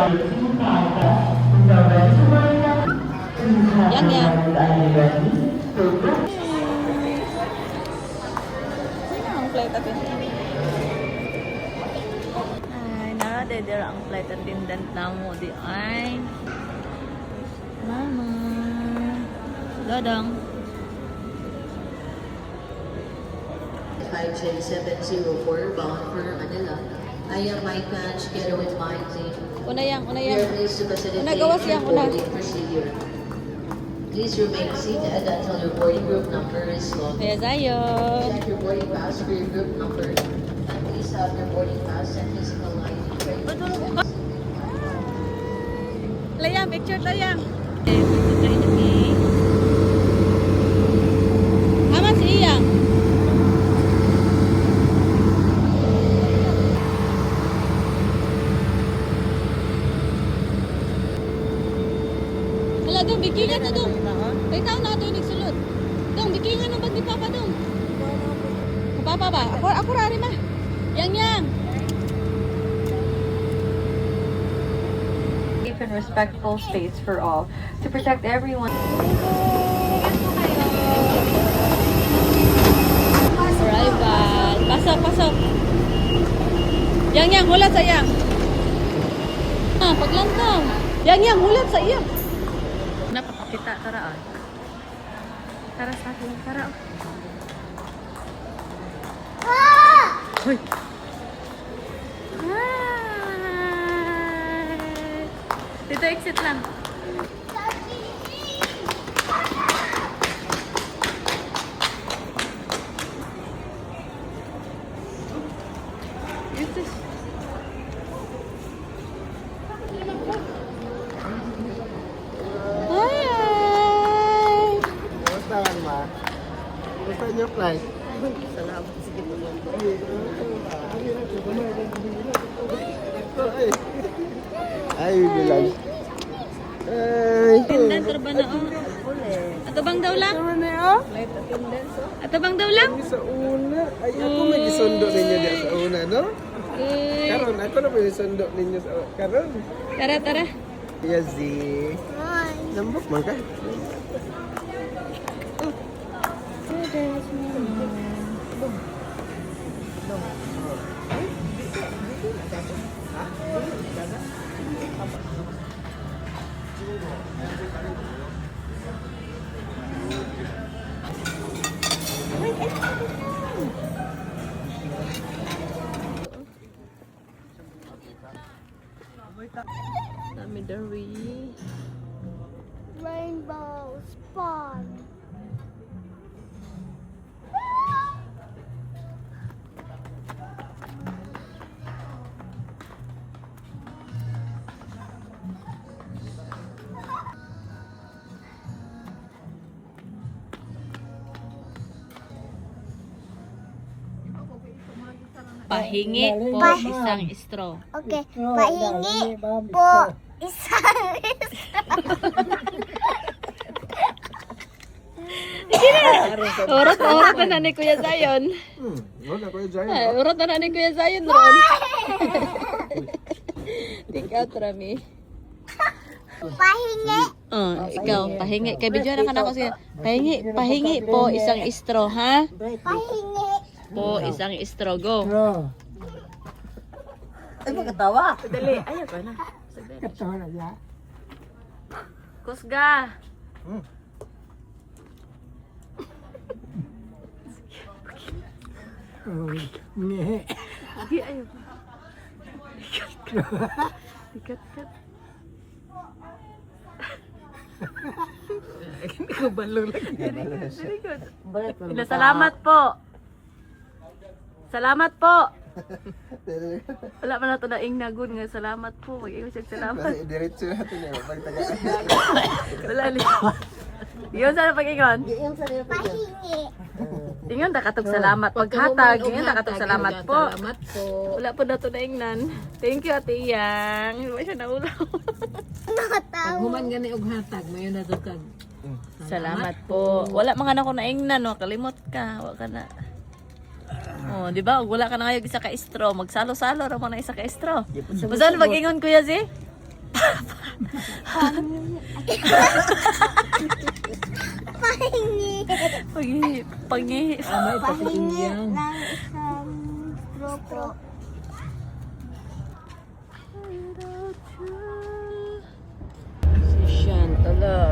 Yang yang. Ang flight attendant. Ay, nara ang flight attendant na mo di ay. Mama. Dodong. 5J704 bound for Manila. I am Mike Pan together with my team. Una yang. We are pleased to facilitate Una gawas yang, una. boarding procedure. Please remain seated until your boarding group number is called. Kaya Zayon. Check your boarding pass for your group number. And please have your boarding pass and physical ID ready. Layang, picture layang. Aman si Iyang. Wala dong, bikingan na dong. Kaya tao na ito yung nagsulod. Dong, bikingan na ba't di Papa dong? Papa ba? Ako rari ma. Yang. Safe and respectful space for all to protect everyone. Arrival. Pasok. Yang, hulat sa Yang. Paglantaw. Yang, hulat sa Yang. Napakakita, karaan. Tara sa akin, tara. Hoy. Hi. Dito exit lang. Hi. Kamusta ka, ma? Kamusta niyo, flight? Salamat sa gitulong. Ay, bilang. Ay. Attendant or ba na oh? Ato bang daw lang? Ano na yun? Ato bang daw lang? Sa una. Ay, ako may isundo ninyo diya sa una, no? Karon, ako na may isundo ninyo sa una. Karon. Tara. Yazi. Lambok man ka? Midori. Rainbow spawn. Pahingi po isang straw. Okay, pahingi po isang Urat na ni Kuya Zayon. Wala ko yung giant. Ay, urat na ni Kuya Zayon ron. Tika trami. pahingi. Ikaw, pahingi. Kay video na kanako siya. Pahingi po isang straw, ha? Pahingi. Po isang straw, go. Ay, magkatawa. Dali, ayaw ka na. Katawa na niya. Kusga. Ngehe. Sige, ayaw ka. Ikat-kat. Kabalo lang. Very good. Salamat po. Salamat po. Wala man nato na ing nagud nga salamat po. Mag-ingon siya salamat. Kasi diretso natin eh. Pagtagaan. Wala li. Yun sana pag-ingon. Pahingi. Ingon ta katog salamat paghatag. Ingon ta katog salamat po. Wala po nato na ingnan. Thank you Ate Iyang. Wala siya naulaw. Nakatawa. Human gani og hatag mayo na to kag. Salamat po. Wala mga na ko na ingnan, no? Kalimot ka. Wala ka na. Oh, di ba? Wala ka na ngayon isa ka straw. Magsalo-salo ra mo na isa ka straw. Masan pag-ingon Kuya Z? Pahingi. Pahingi. May pakiting Pahingi yan. ng isang grupo. Si Shantala.